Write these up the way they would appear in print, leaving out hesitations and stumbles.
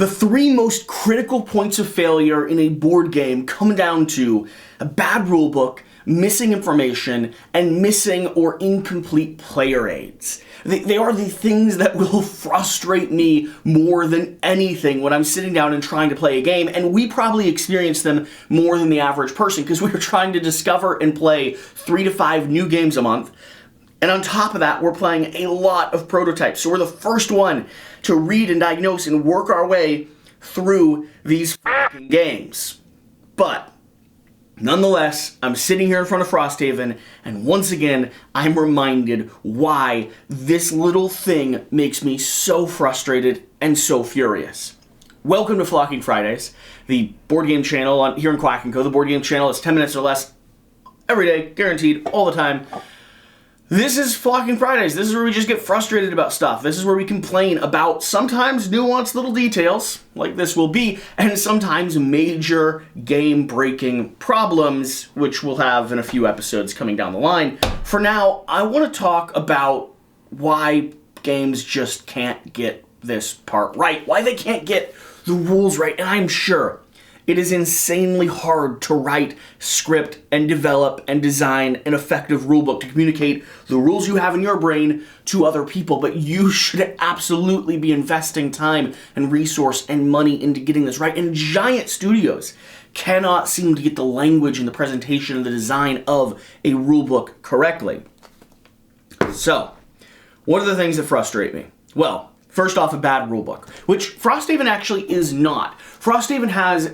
The three most critical points of failure in a board game come down to a bad rulebook, missing information, and missing or incomplete player aids. They are the things that will frustrate me more than anything when I'm sitting down and trying to play a game, and we probably experience them more than the average person because we're trying to discover and play 3 to 5 new games a month. And on top of that, we're playing a lot of prototypes. So we're the first one to read and diagnose and work our way through these fucking games. But nonetheless, I'm sitting here in front of Frosthaven, and once again, I'm reminded why this little thing makes me so frustrated and so furious. Welcome to Flocking Fridays, the board game channel here in Quack&Co. The board game channel is 10 minutes or less every day, guaranteed, all the time. This is Flocking Fridays. This is where we just get frustrated about stuff. This is where we complain about sometimes nuanced little details, like this will be, and sometimes major game-breaking problems, which we'll have in a few episodes coming down the line. For now, I want to talk about why games just can't get this part right, why they can't get the rules right, and I'm sure it is insanely hard to write, script, and develop and design an effective rulebook to communicate the rules you have in your brain to other people, but you should absolutely be investing time and resource and money into getting this right. And giant studios cannot seem to get the language and the presentation and the design of a rulebook correctly. So, what are the things that frustrate me? Well, first off, a bad rulebook, which Frosthaven actually is not. Frosthaven has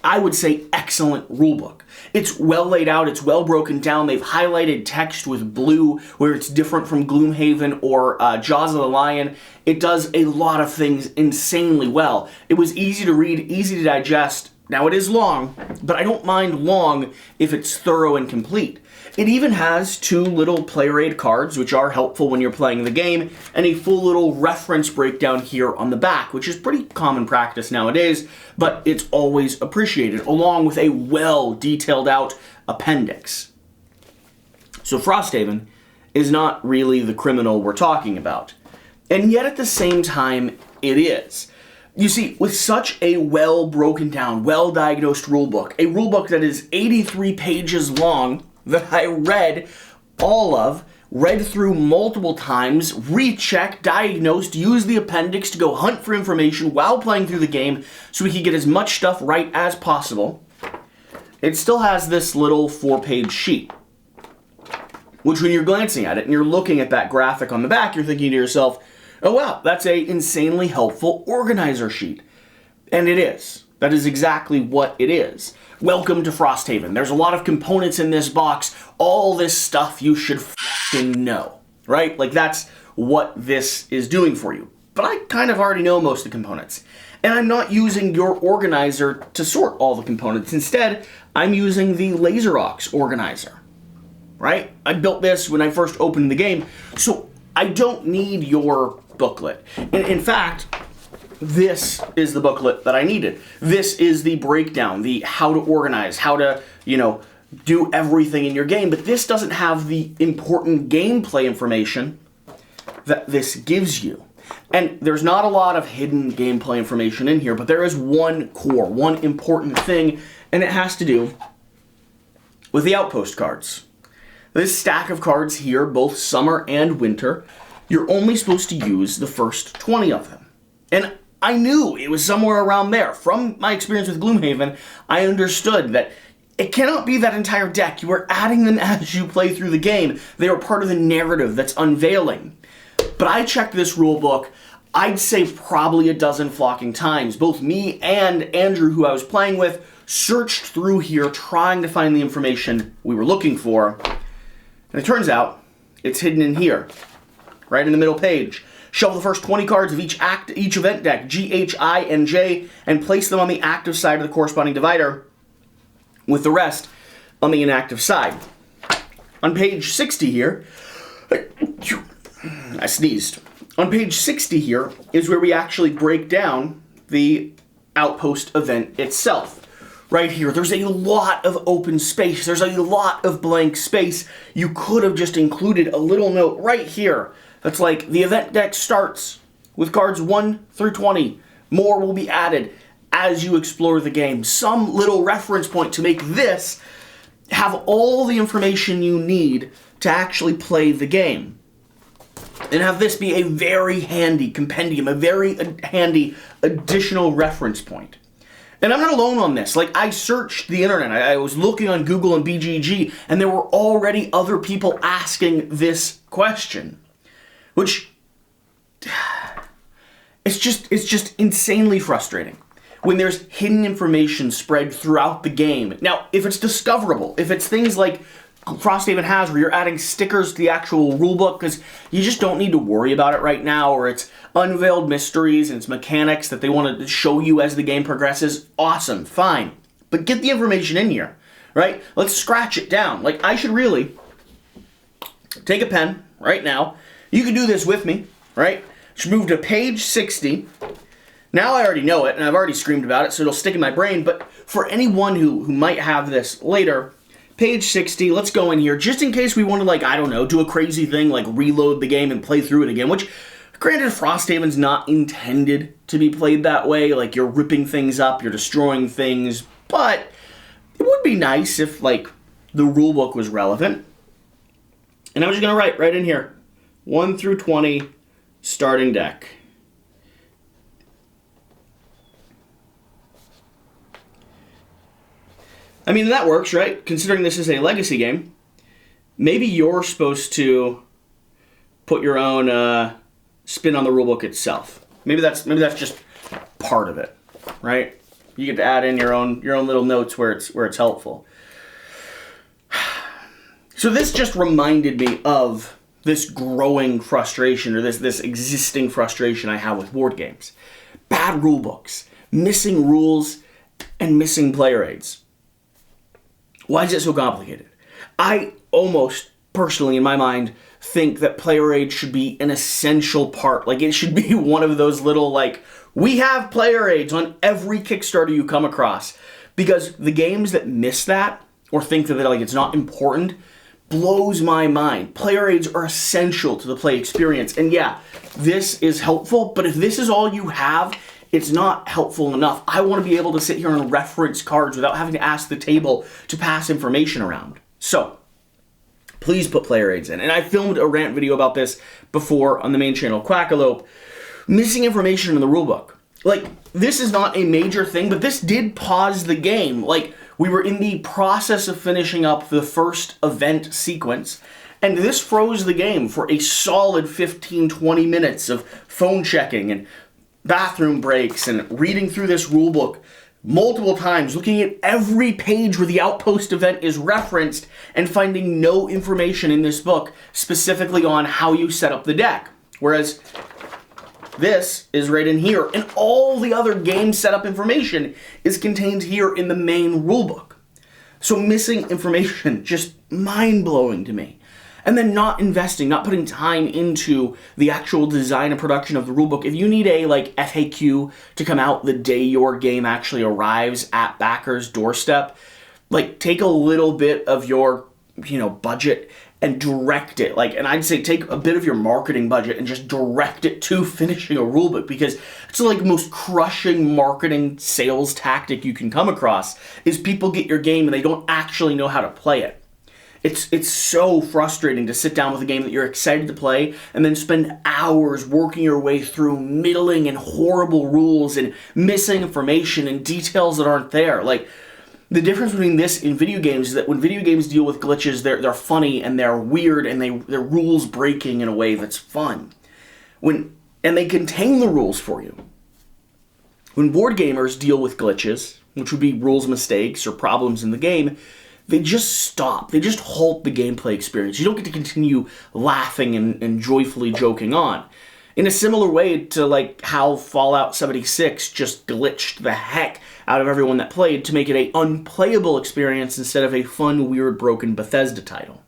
I would say, excellent rulebook. It's well laid out, it's well broken down, they've highlighted text with blue where it's different from Gloomhaven or Jaws of the Lion. It does a lot of things insanely well. It was easy to read, easy to digest. Now it is long, but I don't mind long if it's thorough and complete. It even has 2 little player aid cards, which are helpful when you're playing the game, and a full little reference breakdown here on the back, which is pretty common practice nowadays, but it's always appreciated, along with a well-detailed out appendix. So Frosthaven is not really the criminal we're talking about, and yet at the same time, it is. You see, with such a well broken down, well diagnosed rulebook, a rulebook that is 83 pages long, that I read through multiple times, rechecked, diagnosed, used the appendix to go hunt for information while playing through the game so we could get as much stuff right as possible. It still has this little 4-page sheet, which when you're glancing at it and you're looking at that graphic on the back, you're thinking to yourself, oh wow, that's a insanely helpful organizer sheet. And it is. That is exactly what it is. Welcome to Frosthaven. There's a lot of components in this box. All this stuff you should f***ing know, right? Like that's what this is doing for you. But I kind of already know most of the components. And I'm not using your organizer to sort all the components. Instead, I'm using the LaserOx organizer, right? I built this when I first opened the game, so I don't need your booklet. In fact, this is the booklet that I needed. This is the breakdown, the how to organize, how to, do everything in your game. But this doesn't have the important gameplay information that this gives you. And there's not a lot of hidden gameplay information in here, but there is one core, one important thing, and it has to do with the Outpost cards. This stack of cards here, both summer and winter, you're only supposed to use the first 20 of them. And I knew it was somewhere around there. From my experience with Gloomhaven, I understood that it cannot be that entire deck. You are adding them as you play through the game. They are part of the narrative that's unveiling. But I checked this rulebook, I'd say probably a dozen flocking times. Both me and Andrew, who I was playing with, searched through here trying to find the information we were looking for. And it turns out it's hidden in here, right in the middle page. Shuffle the first 20 cards of each event deck, G, H, I, and J, and place them on the active side of the corresponding divider, with the rest on the inactive side. On page 60 here, I sneezed. On page 60 here is where we actually break down the Outpost event itself. Right here, there's a lot of open space. There's a lot of blank space. You could have just included a little note right here that's like, the event deck starts with cards 1 through 20 More will be added as you explore the game. Some little reference point to make this have all the information you need to actually play the game. And have this be a very handy compendium, a very handy additional reference point. And I'm not alone on this. Like, I searched the internet. I was looking on Google and BGG, and there were already other people asking this question. Which, it's just insanely frustrating when there's hidden information spread throughout the game. Now, if it's discoverable, if it's things like Frosthaven has, where you're adding stickers to the actual rulebook because you just don't need to worry about it right now, or it's unveiled mysteries and it's mechanics that they want to show you as the game progresses, awesome, fine. But get the information in here, right? Let's scratch it down. Like, I should really take a pen right now. You can do this with me, right? Should move to page 60. Now I already know it, and I've already screamed about it, so it'll stick in my brain, but for anyone who might have this later, page 60, let's go in here, just in case we want to, like, I don't know, do a crazy thing, like reload the game and play through it again, which, granted, Frosthaven's not intended to be played that way, like, you're ripping things up, you're destroying things, but it would be nice if, like, the rulebook was relevant. And I'm just going to write right in here, 1 through 20, starting deck. I mean, that works, right? Considering this is a legacy game, maybe you're supposed to put your own spin on the rulebook itself. Maybe that's just part of it, right? You get to add in your own little notes where it's helpful. So this just reminded me of this growing frustration, or this existing frustration I have with board games. Bad rulebooks, missing rules, and missing player aids. Why is it so complicated? I almost, personally, in my mind, think that player aids should be an essential part. Like, it should be one of those little, like, we have player aids on every Kickstarter you come across. Because the games that miss that, or think that, like, it's not important, blows my mind. Player aids are essential to the play experience. And yeah, this is helpful, but if this is all you have, it's not helpful enough. I want to be able to sit here and reference cards without having to ask the table to pass information around. So, please put player aids in. And I filmed a rant video about this before on the main channel, Quackalope. Missing information in the rulebook. Like, this is not a major thing, but this did pause the game. Like, we were in the process of finishing up the first event sequence, and this froze the game for a solid 15-20 minutes of phone checking and bathroom breaks and reading through this rulebook multiple times, looking at every page where the Outpost event is referenced and finding no information in this book specifically on how you set up the deck. Whereas this is right in here, and all the other game setup information is contained here in the main rulebook. So missing information, just mind-blowing to me. And then not investing, not putting time into the actual design and production of the rulebook. If you need a, like, FAQ to come out the day your game actually arrives at backer's doorstep, like, take a little bit of your, budget and direct it. Like, and I'd say take a bit of your marketing budget and just direct it to finishing a rulebook, because it's like the most crushing marketing sales tactic you can come across is people get your game and they don't actually know how to play it. It's so frustrating to sit down with a game that you're excited to play and then spend hours working your way through middling and horrible rules and missing information and details that aren't there. Like, the difference between this and video games is that when video games deal with glitches, they're funny and they're weird and they're rules breaking in a way that's fun. And they contain the rules for you. When board gamers deal with glitches, which would be rules mistakes or problems in the game, they just stop. They just halt the gameplay experience. You don't get to continue laughing and joyfully joking on. In a similar way to, like, how Fallout 76 just glitched the heck out of everyone that played to make it an unplayable experience instead of a fun, weird, broken Bethesda title.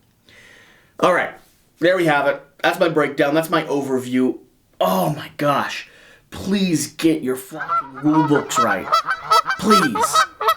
Alright, there we have it. That's my breakdown. That's my overview. Oh my gosh. Please get your fucking rulebooks right. Please.